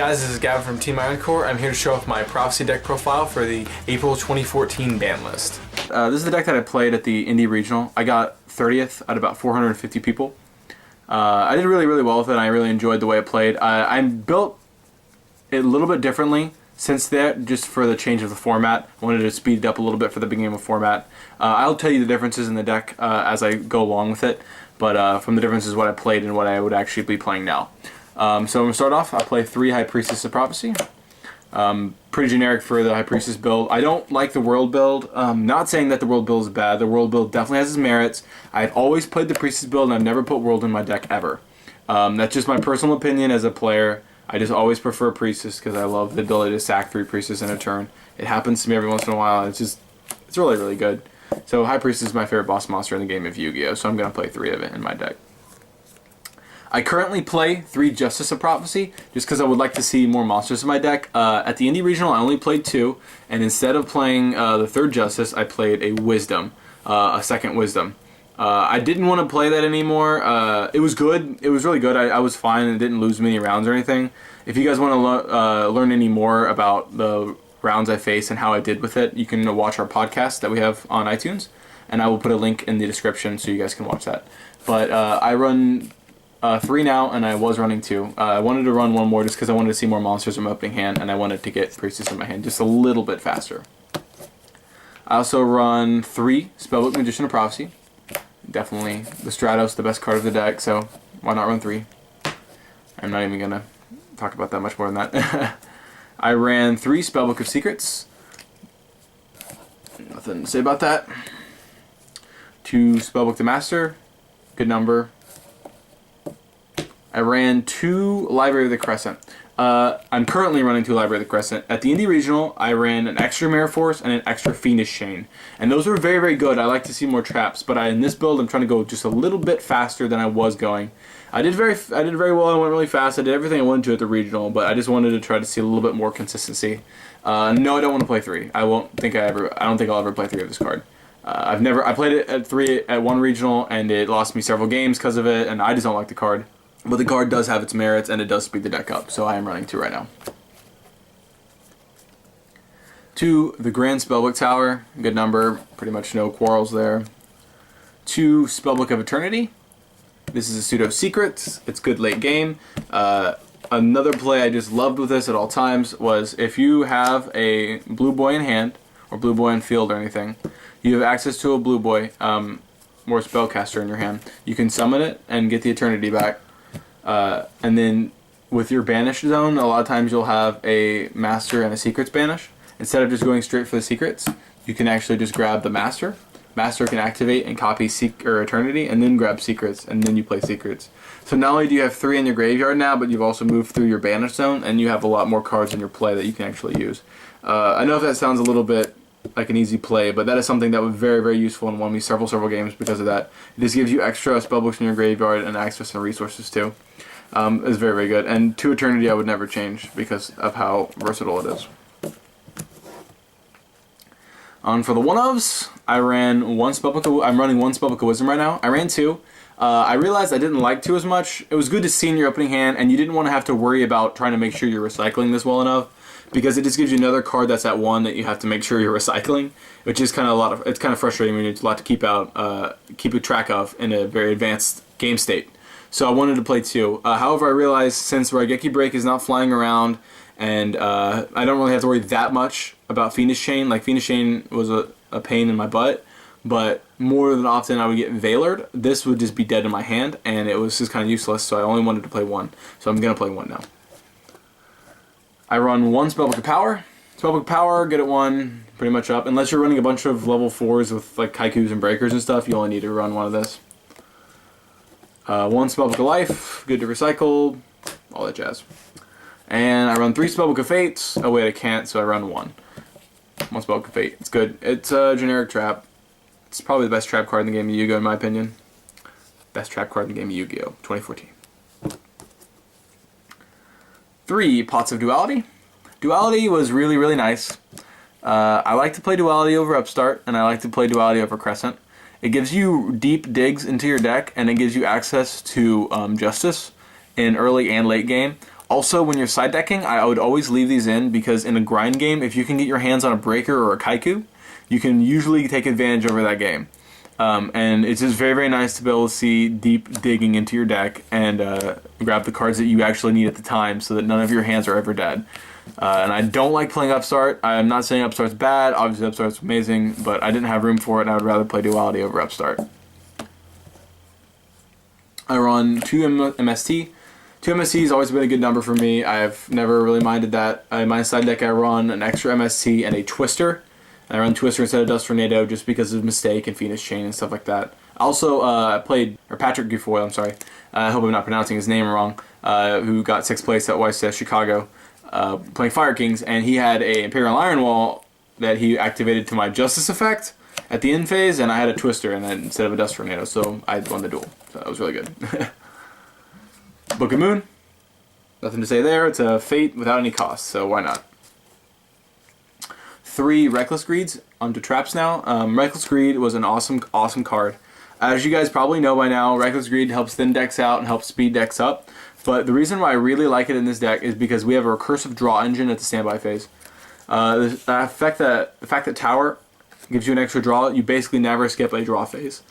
guys, this is Gavin from Team Ironcore. I'm here to show off my Prophecy deck profile for the April 2014 ban list. This is the deck that I played at the Indie Regional. I got 30th out of about 450 people. I did really well with it, and I really enjoyed the way it played. I built it a little bit differently since that, just for the change of the format. I wanted to speed it up a little bit for the beginning of the format. I'll tell you the differences in the deck as I go along with it, but from the differences what I played and what I would actually be playing now. So I'm going to start off. I play 3 High Priestess of Prophecy. Pretty generic for the High Priestess build. I don't like the World build. Not saying that the World build is bad. The World build definitely has its merits. I've always played the Priestess build and I've never put World in my deck ever. That's just my personal opinion as a player. I just always prefer Priestess because I love the ability to sack 3 Priestess in a turn. It happens to me every once in a while. It's really good. So High Priestess is my favorite boss monster in the game of Yu-Gi-Oh! So I'm going to play 3 of it in my deck. I currently play 3 Justice of Prophecy just because I would like to see more monsters in my deck. At the Indie Regional I only played 2, and instead of playing the 3rd Justice I played a Wisdom, a 2nd Wisdom. I didn't want to play that anymore. It was good. It was really good. I was fine and didn't lose many rounds or anything. If you guys want to learn any more about the rounds I faced and how I did with it, you can watch our podcast that we have on iTunes, and I will put a link in the description so you guys can watch that. But I run 3 now, and I was running 2. I wanted to run 1 more just because I wanted to see more monsters in my opening hand, and I wanted to get Priestess in my hand just a little bit faster. I also run 3 Spellbook Magician of Prophecy. Definitely the Stratos, the best card of the deck, so why not run 3? I'm not even going to talk about that much more than that. I ran 3 Spellbook of Secrets. Nothing to say about that. 2 Spellbook the Master. Good number. I ran 2 Library of the Crescent. I'm currently running 2 Library of the Crescent. At the Indie Regional, I ran an extra Mirror Force and an extra Fiendish Chain. And those were very good. I like to see more traps, but in this build, I'm trying to go just a little bit faster than I was going. I did very well. I went really fast. I did everything I wanted to at the Regional, but I just wanted to try to see a little bit more consistency. No, I don't want to play 3. I don't think I'll ever play 3 of this card. I played it at 3 at 1 Regional, and it lost me several games because of it, and I just don't like the card. But the card does have its merits, and it does speed the deck up, so I am running 2 right now. 2, the Grand Spellbook Tower, good number, pretty much no quarrels there. 2, Spellbook of Eternity. This is a pseudo secret. It's good late game. Another play I just loved with this at all times was if you have a blue boy in hand, or blue boy in field or anything, you have access to a blue boy, or spellcaster in your hand. You can summon it and get the Eternity back. And then with your banish zone, a lot of times you'll have a master and a secrets banish. Instead of just going straight for the secrets, you can actually just grab the master. Master can activate and copy Eternity, and then grab secrets, and then you play secrets. So not only do you have 3 in your graveyard now, but you've also moved through your banish zone, and you have a lot more cards in your play that you can actually use. I know that sounds a little bit like an easy play, but that is something that was very useful and won me several games because of that. It just gives you extra spellbooks in your graveyard and access to resources too. It's very good, and 2 Eternity I would never change because of how versatile it is. For the one-ofs, I'm running 1 Spellbook of Wisdom right now. I ran 2. I realized I didn't like 2 as much. It was good to see in your opening hand, and you didn't want to have to worry about trying to make sure you're recycling this well enough, because it just gives you another card that's at 1 that you have to make sure you're recycling, which is kind of it's kind of frustrating when it's a lot to keep track of in a very advanced game state. So I wanted to play 2. However, I realized since Raigeki Break is not flying around, and I don't really have to worry that much about Fiendish Chain. Like, Fiendish Chain was a pain in my butt, but more than often I would get Veilered. This would just be dead in my hand, and it was just kind of useless, so I only wanted to play 1. So I'm going to play 1 now. I run 1 Spellbook of Power. Spellbook of Power, good at 1, pretty much up. Unless you're running a bunch of level 4s with like Kaikus and Breakers and stuff, you only need to run 1 of this. 1 Spellbook of Life, good to recycle, all that jazz. And I run 3 Spellbook of Fate. Oh wait, I can't, so I run 1. 1 Spellbook of Fate. It's good. It's a generic trap. It's probably the best trap card in the game of Yu-Gi-Oh! In my opinion. Best trap card in the game of Yu-Gi-Oh! 2014. 3 Pots of Duality. Duality was really nice. I like to play Duality over Upstart, and I like to play Duality over Crescent. It gives you deep digs into your deck, and it gives you access to Justice in early and late game. Also, when you're side decking, I would always leave these in because in a grind game, if you can get your hands on a breaker or a kaiku, you can usually take advantage over that game. And it's just very, very nice to be able to see deep digging into your deck and grab the cards that you actually need at the time so that none of your hands are ever dead. And I don't like playing Upstart. I'm not saying Upstart's bad. Obviously, Upstart's amazing, but I didn't have room for it, and I would rather play Duality over Upstart. I run 2 MST. 2 MST has always been a good number for me. I've never really minded that. In my side deck, I run an extra MST and a Twister. And I run Twister instead of Dust Tornado just because of Mistake and Fiendish Chain and stuff like that. Also, I played, or Patrick Gufoyle, I'm sorry. I hope I'm not pronouncing his name wrong, who got 6th place at YCS Chicago, playing Fire Kings, and he had a Imperial Iron Wall that he activated to my Justice effect at the end phase, and I had a Twister and then instead of a Dust Tornado, so I won the duel. So that was really good. Book of Moon, nothing to say there. It's a Fate without any cost, so why not? 3 Reckless Greeds onto traps now. Reckless Greed was an awesome card. As you guys probably know by now, Reckless Greed helps thin decks out and helps speed decks up. But the reason why I really like it in this deck is because we have a recursive draw engine at the standby phase. The fact that Tower gives you an extra draw, you basically never skip a draw phase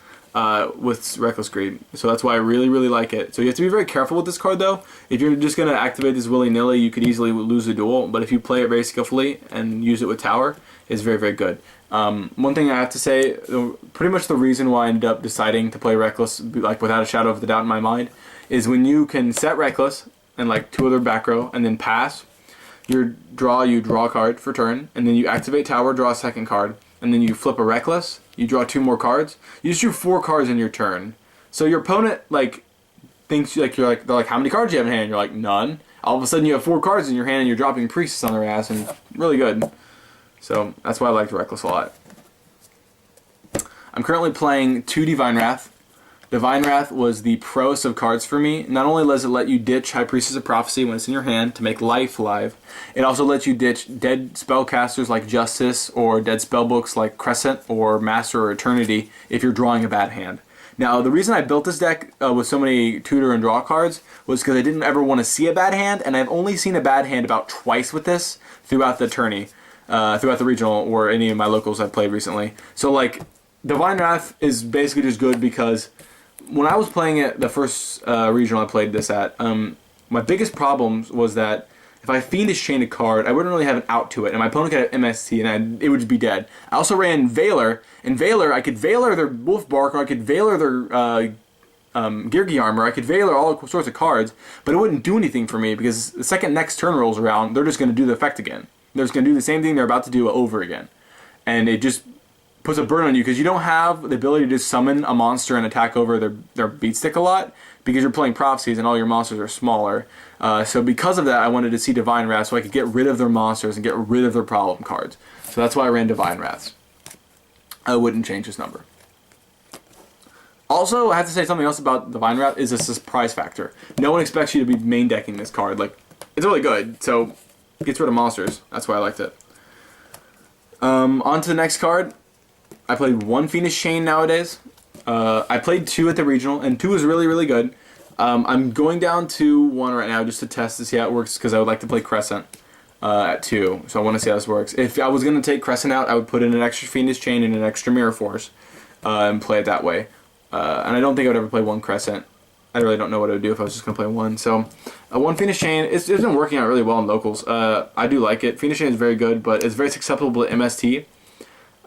with Reckless Greed. So that's why I really, really like it. So you have to be very careful with this card though. If you're just going to activate this willy-nilly, you could easily lose the duel. But if you play it very skillfully and use it with Tower, it's very, very good. One thing I have to say, pretty much the reason why I ended up deciding to play Reckless, like without a shadow of the doubt in my mind, is when you can set Reckless and like 2 other back row and then pass, you draw a card for turn, and then you activate Tower, draw a second card, and then you flip a Reckless, you draw 2 more cards. You just drew 4 cards in your turn. So your opponent like thinks like they're like, how many cards do you have in hand? You're like, none. All of a sudden you have 4 cards in your hand and you're dropping Priestess on their ass, and really good. So that's why I liked Reckless a lot. I'm currently playing 2 Divine Wrath. Divine Wrath was the pros of cards for me. Not only does it let you ditch High Priestess of Prophecy when it's in your hand to make life live, it also lets you ditch dead spellcasters like Justice or dead spellbooks like Crescent or Master or Eternity if you're drawing a bad hand. Now, the reason I built this deck with so many tutor and draw cards was because I didn't ever want to see a bad hand, and I've only seen a bad hand about twice with this throughout the tourney, throughout the regional or any of my locals I've played recently. So, like, Divine Wrath is basically just good because when I was playing it, the first regional I played this at, my biggest problems was that if I Fiendish Chain a card, I wouldn't really have an out to it, and my opponent could have MST, and it would just be dead. I also ran Veiler, and Veiler, I could Veiler their Wolfbark, or I could Veiler their Girgi Armor, I could Veiler all sorts of cards, but it wouldn't do anything for me, because the second next turn rolls around, they're just going to do the effect again. They're just going to do the same thing they're about to do over again. And it just puts a burden on you because you don't have the ability to just summon a monster and attack over their beat stick a lot because you're playing Prophecies and all your monsters are smaller. So because of that, I wanted to see Divine Wrath so I could get rid of their monsters and get rid of their problem cards. So that's why I ran Divine Wraths. I wouldn't change this number. Also, I have to say something else about Divine Wrath is a surprise factor. No one expects you to be main decking this card. Like, it's really good, so it gets rid of monsters. That's why I liked it. On to the next card. I played 1 Fiendish Chain nowadays. I played 2 at the regional, and 2 was really, really good. I'm going down to 1 right now just to test to see how it works because I would like to play Crescent at 2. So I want to see how this works. If I was going to take Crescent out, I would put in an extra Fiendish Chain and an extra Mirror Force and play it that way. And I don't think I would ever play 1 Crescent. I really don't know what I would do if I was just going to play 1. So 1 Fiendish Chain, it's been working out really well in locals. I do like it. Fiendish Chain is very good, but it's very susceptible to MST.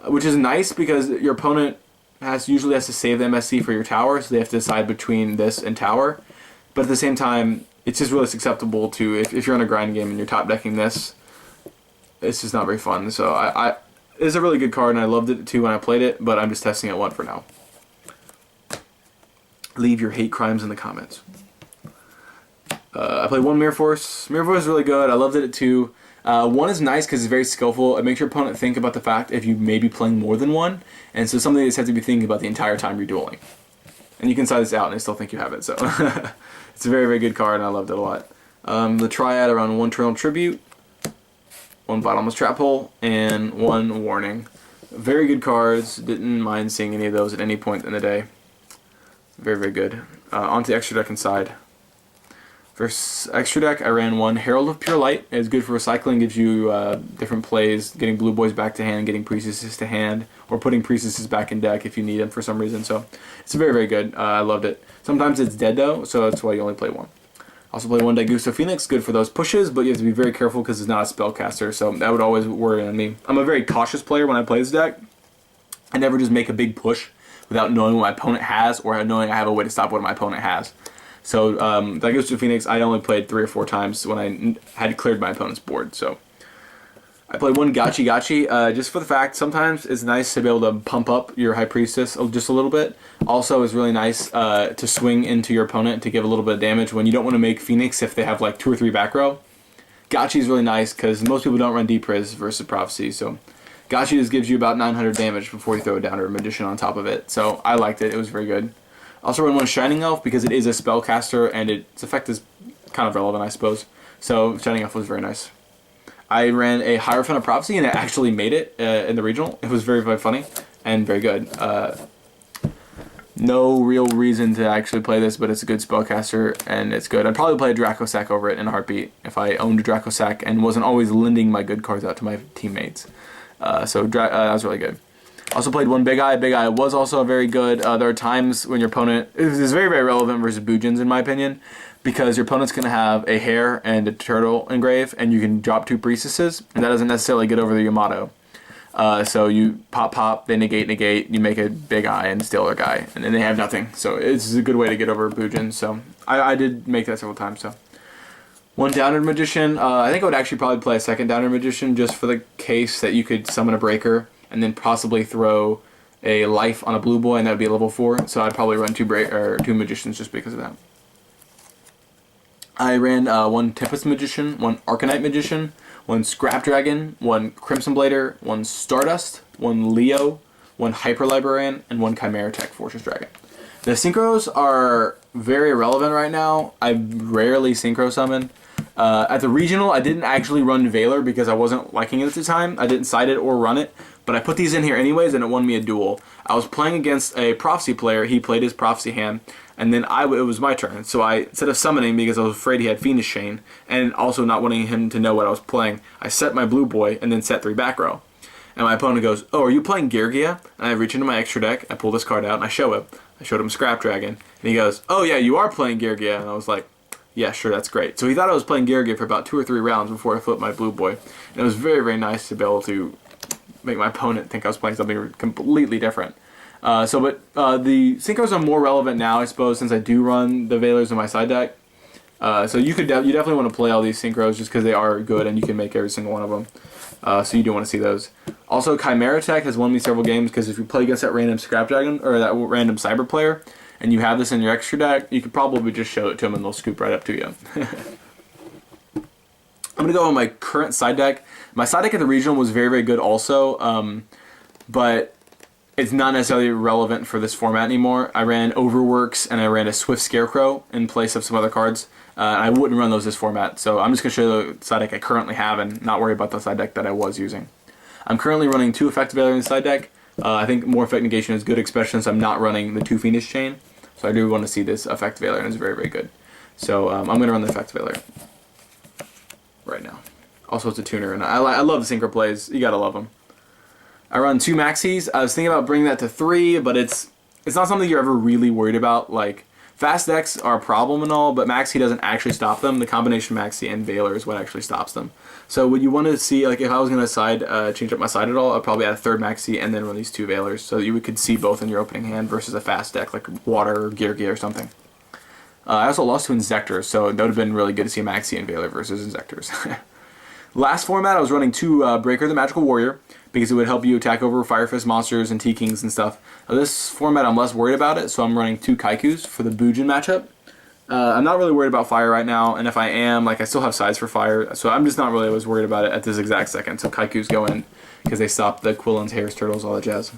Which is nice because your opponent usually has to save the MSC for your tower, so they have to decide between this and tower. But at the same time, it's just really susceptible to, if you're on a grind game and you're top decking this, it's just not very fun. So it's a really good card, and I loved it too when I played it, but I'm just testing it 1 for now. Leave your hate crimes in the comments. I played 1 Mirror Force. Mirror Force is really good. I loved it at 2. 1 is nice because it's very skillful. It makes your opponent think about the fact if you may be playing more than 1. And so something they just have to be thinking about the entire time you're dueling. And you can side this out and they still think you have it. So it's a very, very good card and I loved it a lot. The Triad around 1 Torrential Tribute, 1 Bottomless Trap Hole, and 1 Warning. Very good cards. Didn't mind seeing any of those at any point in the day. Very, very good. On to the extra deck inside. For extra deck, I ran one Herald of Pure Light. It's good for recycling, gives you different plays, getting blue boys back to hand, getting priestesses to hand, or putting priestesses back in deck if you need them for some reason. So it's very, very good. I loved it. Sometimes it's dead though, so that's why you only play one. Also play one Daigusto Phoenix, good for those pushes, but you have to be very careful because it's not a spellcaster, so that would always worry on me. I'm a very cautious player when I play this deck. I never just make a big push without knowing what my opponent has or knowing I have a way to stop what my opponent has. So Daigusto Phoenix, I only played 3 or 4 times when I had cleared my opponent's board. So I played one Gachi just for the fact sometimes it's nice to be able to pump up your High Priestess just a little bit. Also, it's really nice to swing into your opponent to give a little bit of damage when you don't want to make Phoenix if they have like 2 or 3 back row. Gachi is really nice because most people don't run Deep Riz versus Prophecy. So Gachi just gives you about 900 damage before you throw a Downerd Magician on top of it. So I liked it. It was very good. Also run one Shining Elf because it is a spellcaster and its effect is kind of relevant, I suppose. So Shining Elf was very nice. I ran a Hierophant of Prophecy and it actually made it in the regional. It was very, very funny and very good. No real reason to actually play this, but it's a good spellcaster and it's good. I'd probably play a Dracossack over it in a heartbeat if I owned a Dracossack and wasn't always lending my good cards out to my teammates. That was really good. Also played one Big Eye. Big Eye was also very good. There are times when your opponent... This is very, very relevant versus Bujins, in my opinion, because your opponent's going to have a hare and a turtle engrave, and you can drop 2 priestesses, and that doesn't necessarily get over the Yamato. So you pop, they negate, you make a Big Eye and steal their guy, and then they have nothing. So it's a good way to get over Bujins. So I did make that several times. So one Downerd Magician. I think I would actually probably play a second Downerd Magician just for the case that you could summon a breaker and then possibly throw a life on a blue boy, and that would be a level 4. So I'd probably run 2 Magicians just because of that. I ran one Tempest Magician, one Arcanite Magician, one Scrap Dragon, one Crimson Blader, one Stardust, one Leo, one Hyper Librarian, and one Chimera Tech Fortress Dragon. The synchros are very irrelevant right now. I rarely synchro summon. At the regional, I didn't actually run Veiler because I wasn't liking it at the time. I didn't side it or run it, but I put these in here anyways, and it won me a duel. I was playing against a Prophecy player. He played his Prophecy hand, and then it was my turn. So I, instead of summoning because I was afraid he had Fiendish Chain, and also not wanting him to know what I was playing, I set my blue boy and then set 3 back row. And my opponent goes, "Oh, are you playing Girgia?" And I reach into my extra deck, I pull this card out, and I show him. I showed him Scrap Dragon, and he goes, "Oh yeah, you are playing Girgia." And I was like, "Yeah, sure, that's great." So he thought I was playing Girgia for about 2 or 3 rounds before I flipped my blue boy. And it was very, very nice to be able to make my opponent think I was playing something completely different. The synchros are more relevant now, I suppose, since I do run the Veilers in my side deck. So you definitely want to play all these synchros just because they are good and you can make every single one of them. So you do want to see those. Also, Chimera Tech has won me several games because if you play against that random Scrap Dragon or that random Cyber player and you have this in your extra deck, you could probably just show it to them and they'll scoop right up to you. I'm going to go on my current side deck. My side deck at the regional was very, very good also, but it's not necessarily relevant for this format anymore. I ran Overworks and I ran a Swift Scarecrow in place of some other cards. I wouldn't run those this format, so I'm just going to show you the side deck I currently have and not worry about the side deck that I was using. I'm currently running 2 Effect Veiler in the side deck. I think more Effect Negation is good, especially since I'm not running the 2 Fiendish Chain. So I do want to see this Effect Veiler, and it's very, very good. So I'm going to run the Effect Veiler right now. Also, it's a tuner, and I love the synchro plays. You gotta love them. I run 2 Maxis. I was thinking about bringing that to 3, but it's not something you're ever really worried about. Like, fast decks are a problem and all, but Maxi doesn't actually stop them. The combination Maxi and Veiler is what actually stops them. So what you want to see, like if I was going to change up my side at all, I'd probably add a 3rd Maxi and then run these 2 Veilers so that you could see both in your opening hand versus a fast deck like Water or Girgia or something. I also lost to Inzectors, so that would have been really good to see Maxi and Veiler versus Inzectors. Last format, I was running 2 Breaker the Magical Warrior because it would help you attack over Fire Fist monsters and T-Kings and stuff. This format, I'm less worried about it, so I'm running 2 Kaikus for the Bujin matchup. I'm not really worried about Fire right now, and if I am, like I still have sides for Fire, so I'm just not really always worried about it at this exact second. So Kaikus go in because they stop the Quillins, Hares, Turtles, all that jazz.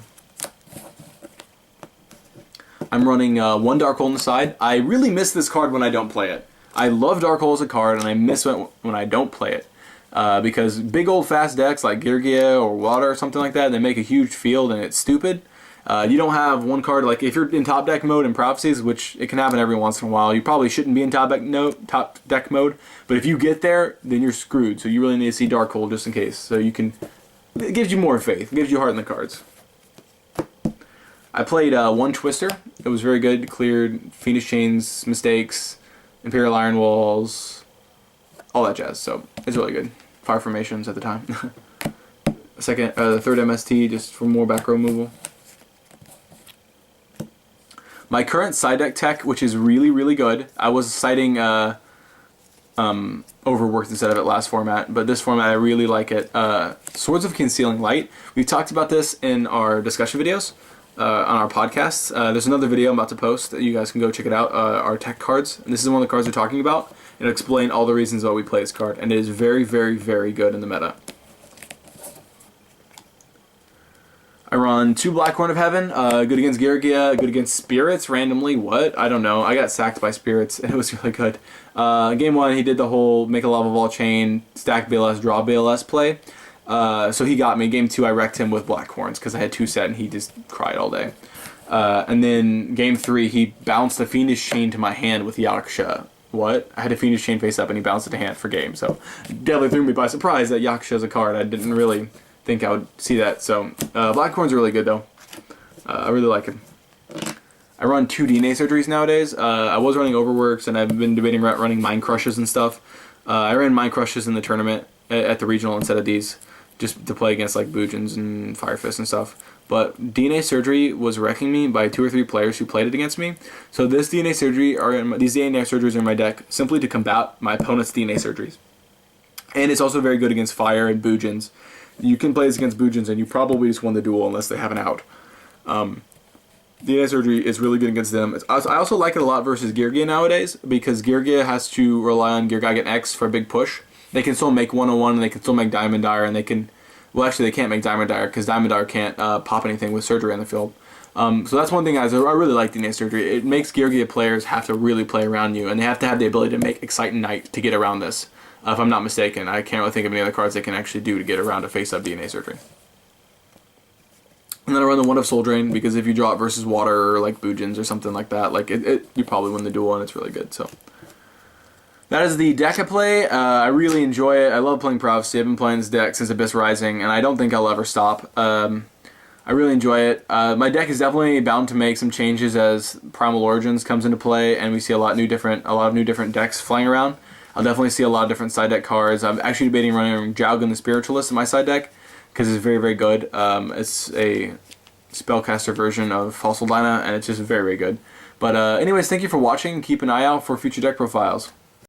I'm running 1 Dark Hole on the side. I really miss this card when I don't play it. I love Dark Hole as a card, and I miss it when I don't play it. Because big old fast decks like Girgia or Water or something like that, they make a huge field and it's stupid. You don't have one card, like if you're in top deck mode in Prophecies, which it can happen every once in a while, you probably shouldn't be in top deck mode, but if you get there, then you're screwed, so you really need to see Darkhold just in case, so you can, it gives you more faith, it gives you heart in the cards. I played one Twister, it was very good, cleared Fiendish Chain's mistakes, Imperial Iron Walls, all that jazz, so it's really good. Fire formations at the time. The third MST, just for more back row removal. My current side deck tech, which is really, really good, I was citing Overworked instead of it last format, but this format I really like it. Swords of Concealing Light. We've talked about this in our discussion videos on our podcasts. There's another video I'm about to post that you guys can go check it out, our tech cards. And this is one of the cards we're talking about, and it'll explain all the reasons why we play this card, and it is very, very, very good in the meta. I run 2 Black Horn of Heaven, good against Girgia, good against Spirits, randomly, what? I don't know, I got sacked by Spirits, and it was really good. Game 1, he did the whole make a Lava Ball chain, stack BLS, draw BLS play, so he got me. Game 2, I wrecked him with Black Horns, because I had 2 set, and he just cried all day. And then Game 3, he bounced a Fiendish Chain to my hand with Yaksha. What? I had a Fiendish Chain face up, and he bounced it to hand for game, so definitely threw me by surprise that Yaksha is a card. I didn't really think I would see that. So Black Horns are really good though. I really like him. I run 2 DNA surgeries nowadays. I was running Overworks, and I've been debating about running Mind Crushes and stuff. I ran Mind Crushes in the tournament at the regional instead of these, just to play against like Boojins and Fire Fist and stuff. But DNA surgery was wrecking me by 2 or 3 players who played it against me. So this DNA surgery these DNA surgeries are in my deck simply to combat my opponent's DNA surgeries. And it's also very good against Fire and Boojins. You can play this against Boojins, and you probably just won the duel unless they have an out. DNA Surgery is really good against them. I also like it a lot versus Girgia nowadays, because Girgia has to rely on Girgagan X for a big push. They can still make 101, and they can still make Diamond Dire, and they can... Well, actually, they can't make Diamond Dire, because Diamond Dire can't pop anything with Surgery on the field. So that's one thing, guys. I really like DNA Surgery. It makes Girgia players have to really play around you, and they have to have the ability to make Excite Knight to get around this. If I'm not mistaken, I can't really think of any other cards they can actually do to get around a face-up DNA Surgery. And then I run the 1 of Soul Drain, because if you draw it versus Water or like Boojins or something like that, like you probably win the duel, and it's really good. So that is the deck I play. I really enjoy it. I love playing Prophecy. I've been playing this deck since Abyss Rising, and I don't think I'll ever stop. I really enjoy it. My deck is definitely bound to make some changes as Primal Origins comes into play, and we see a lot of new different decks flying around. I'll definitely see a lot of different side deck cards. I'm actually debating running Jowgen the Spiritualist in my side deck, because it's very, very good. It's a spellcaster version of Fossil Dyna, and it's just very, very good. But anyways, thank you for watching. Keep an eye out for future deck profiles.